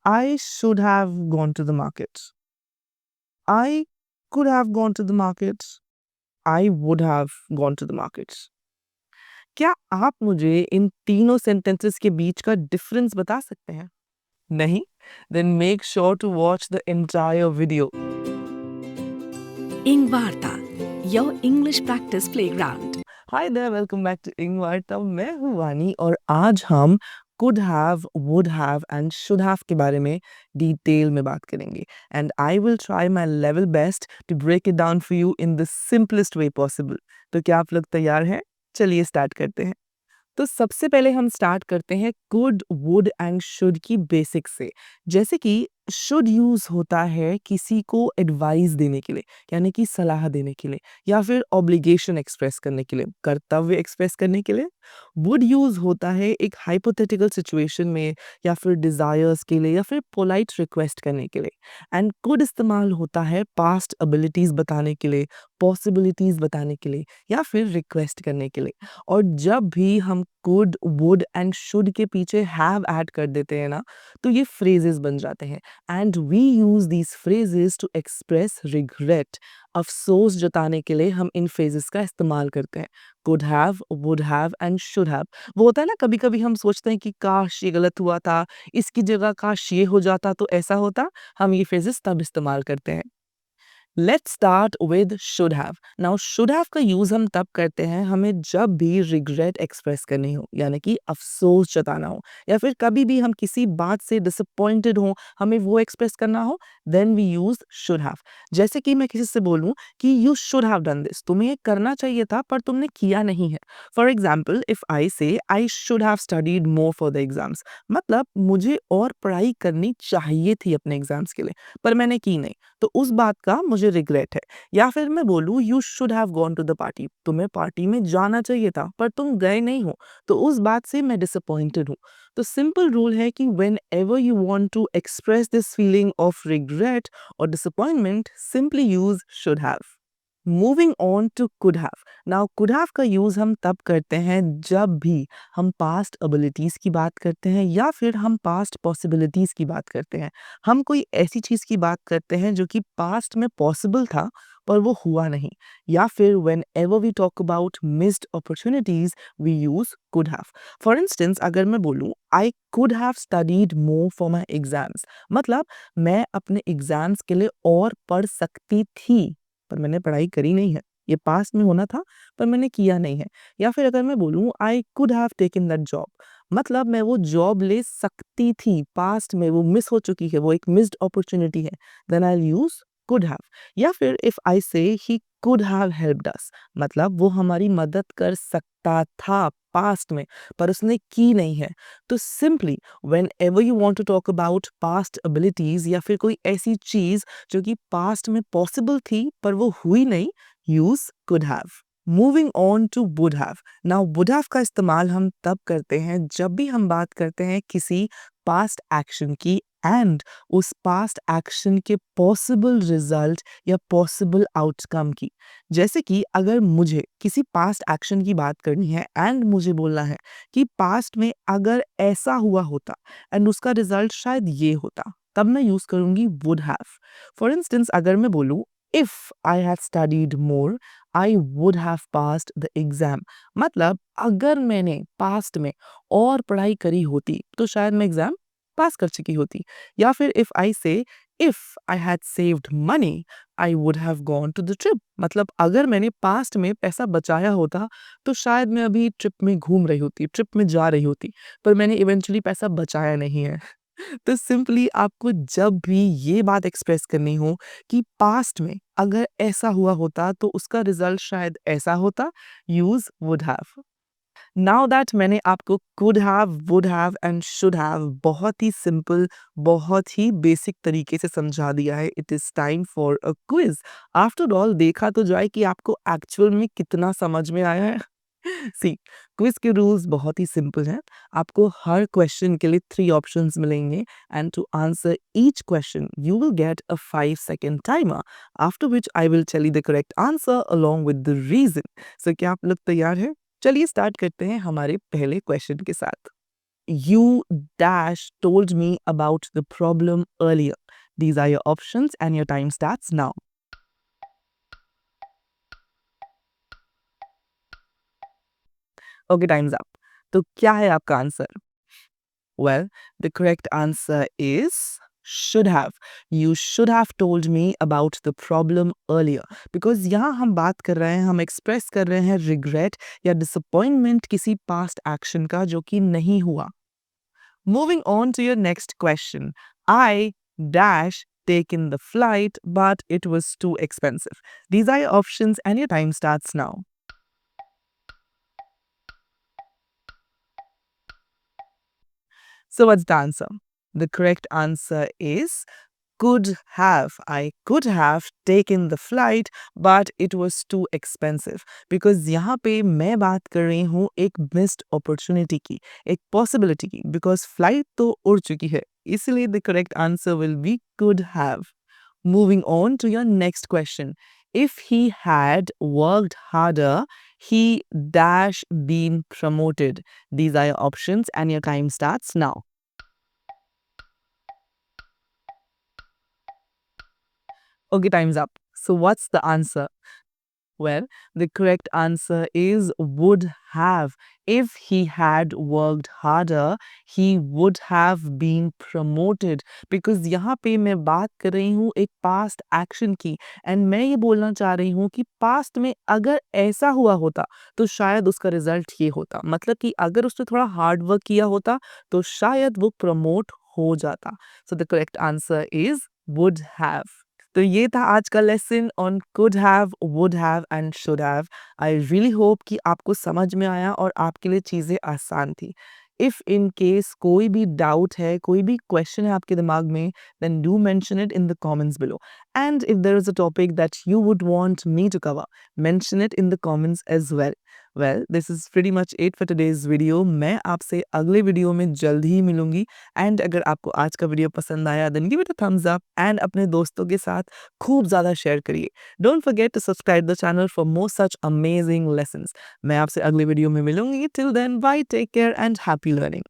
I should have gone to the market. I could have gone to the market. I would have gone to the market. क्या आप मुझे इन तीनों sentences के बीच का difference बता सकते हैं? नहीं? Then make sure to watch the entire video. Ingvarta, your English practice playground. Hi there, welcome back to इंगवार्ता। मैं हूँ वानी और आज हम could have, would have and should have के बारे में डिटेल में बात करेंगे। And I will try my level best to break it down for you in the simplest way possible. तो क्या आप लोग तैयार हैं? चलिए स्टार्ट करते हैं। तो सबसे पहले हम स्टार्ट करते हैं कुड, वुड एंड शुड की बेसिक से। जैसे कि शुड यूज होता है किसी को एडवाइस देने के लिए, यानी कि सलाह देने के लिए, या फिर ऑब्लिगेशन एक्सप्रेस करने के लिए, कर्तव्य एक्सप्रेस करने के लिए। वुड यूज होता है एक हाइपोथेटिकल सिचुएशन में, या फिर डिजायर्स के लिए, या फिर पोलाइट रिक्वेस्ट करने के लिए। एंड कुड इस्तेमाल होता है पास्ट एबिलिटीज बताने के लिए, पॉसिबिलिटीज बताने के लिए, या फिर रिक्वेस्ट करने के लिए। और जब भी हम कुड, वुड एंड शुड के पीछे हैव ऐड कर देते हैं ना, तो ये फ्रेजेस बन जाते हैं। And we use these phrases to express regret. अफसोस जताने के लिए हम इन फ्रेजेस का इस्तेमाल करते हैं। Could have, would have and should have. वो होता है ना, कभी कभी हम सोचते हैं कि काश ये गलत हुआ था, इसकी जगह काश ये हो जाता तो ऐसा होता। हम ये फ्रेजेस तब इस्तेमाल करते हैं। Let's start with should have. Now should have का यूज हम तब करते हैं हमें जब भी रिग्रेट एक्सप्रेस करनी हो, यानी कि अफसोस जताना हो, या फिर कभी भी हम किसी बात से डिसअपॉइंटेड हो, हमें वो एक्सप्रेस करना हो, then we use should have. जैसे कि मैं किसी से बोलूं कि you should have done this, तुम्हें ये करना चाहिए था पर तुमने किया नहीं है। फॉर एग्जाम्पल, इफ आई से I should have studied more for the exams, मतलब मुझे और पढ़ाई करनी चाहिए थी अपने एग्जाम्स के लिए, पर मैंने की नहीं, तो उस बात का मुझे रिग्रेट है। या फिर मैं बोलूँ you should have gone to the party, तुम्हें पार्टी में जाना चाहिए था पर तुम गए नहीं हो, तो उस बात से मैं डिसअपॉइंटेड हूँ। तो सिंपल रूल है कि whenever you want to express this feeling of regret और disappointment, simply use should have. Moving on to could have. Now could have का यूज हम तब करते हैं जब भी हम पास्ट एबिलिटीज की बात करते हैं, या फिर हम पास्ट पॉसिबिलिटीज की बात करते हैं। हम कोई ऐसी चीज की बात करते हैं जो कि पास्ट में पॉसिबल था पर वो हुआ नहीं। या फिर whenever we talk about missed opportunities, we use could have. For instance, अगर मैं बोलूँ I could have studied more for my exams, मतलब मैं अपने एग्जाम्स के लिए और पढ़ सकती थी पर मैंने पढ़ाई करी नहीं है। ये पास्ट में होना था पर मैंने किया नहीं है। या फिर अगर मैं बोलूँ I could have taken that job, मतलब मैं वो जॉब ले सकती थी, पास्ट में वो मिस हो चुकी है, वो एक मिस्ड अपॉर्चुनिटी है, then I use could have. या फिर if I say he could have helped us, मतलब वो हमारी मदद कर सकता था पास्ट में पर उसने की नहीं है। तो simply whenever you want to talk about past abilities, या फिर कोई ऐसी चीज जो कि पास्ट में पॉसिबल थी पर वो हुई नहीं, use could have. Moving on to would have. Now would have का इस्तेमाल हम तब करते हैं जब भी हम बात करते हैं किसी पास्ट एक्शन की, एंड उस पास्ट एक्शन के पॉसिबल रिजल्ट या पॉसिबल आउटकम की। जैसे कि अगर मुझे किसी पास्ट एक्शन की बात करनी है एंड मुझे बोलना है कि पास्ट में अगर ऐसा हुआ होता एंड उसका रिजल्ट शायद ये होता, तब मैं यूज करूंगी वुड हैव। फॉर इंस्टेंस, अगर मैं बोलूं if I had studied more, I would have passed the exam, मतलब अगर मैंने पास्ट में और पढ़ाई करी होती तो शायद मैं एग्जाम पास कर चुकी होती। या फिर if I say if I had saved money, I would have gone to the trip, मतलब अगर मैंने पास्ट में पैसा बचाया होता तो शायद मैं अभी ट्रिप में घूम रही होती, ट्रिप में जा रही होती, पर मैंने इवेंचुअली पैसा बचाया नहीं है। तो सिंपली आपको जब भी ये बात एक्सप्रेस करनी हो कि पास्ट में अगर ऐसा हुआ होता तो उसका रिजल्ट शायद ऐसा होता, use would have. Now that मैंने आपको could have, would have and should have बहुत ही सिंपल, बहुत ही बेसिक तरीके से समझा दिया है, it is time for a quiz. After all देखा तो जाए कि आपको एक्चुअल में कितना समझ में आया है। सी, क्विज के रूल्स बहुत ही सिंपल हैं। आपको हर क्वेश्चन के लिए 3 ऑप्शंस मिलेंगे, and to answer each question you will get a 5 second timer, after which I will tell you the correct answer along with the reason. So क्या आप लोग तैयार हैं? चलिए स्टार्ट करते हैं हमारे पहले क्वेश्चन के साथ। you dash told me about the problem earlier. These are your options and your time starts now. Okay, time's up. तो क्या है आपका answer? Well, the correct answer is should have. You should have told me about the problem earlier. Because यहाँ हम बात कर रहे हैं, हम एक्सप्रेस कर रहे हैं रिग्रेट या डिसअपॉइंटमेंट किसी पास्ट एक्शन का जो कि नहीं हुआ. Moving on to your next question. I dash taken the flight, but it was too expensive. These are your options and your time starts now. So what's the answer? The correct answer is could have. I could have taken the flight, but it was too expensive. Because यहाँ पे मैं बात कर रही हूँ एक missed opportunity की, एक possibility की. Because flight तो उड़ चुकी है. इसलिए the correct answer will be could have. Moving on to your next question. If he had worked harder, he dash been promoted. These are your options and your time starts now. Okay, time's up. So what's the answer? Well, the correct answer is would have. If he had worked harder, he would have been promoted. Because यहाँ पे मैं बात कर रही हूँ एक past action की and मैं ये बोलना चाह रही हूँ कि past में अगर ऐसा हुआ होता तो शायद उसका result ये होता. मतलब कि अगर उसने थोड़ा hard work किया होता तो शायद वो promote हो जाता. So the correct answer is would have. तो ये था आज का lesson on could have, would have and should have. I really hope कि आपको समझ में आया और आपके लिए चीज़ें आसान थी. इफ़ इन केस कोई भी डाउट है, कोई भी क्वेश्चन है आपके दिमाग में, then do mention it in the comments below. And if there is a topic that you would want me to cover, mention it in the comments as well. Well, this is pretty much it for today's video. मैं आपसे अगले video में जल्द ही मिलूंगी. And अगर आपको आज का वीडियो पसंद आया then give it a thumbs up and अपने दोस्तों के साथ खूब ज़्यादा शेयर करिए. Don't forget to subscribe the channel for more such amazing lessons. मैं आपसे अगले वीडियो में मिलूंगी. Till then bye, take care and happy learning.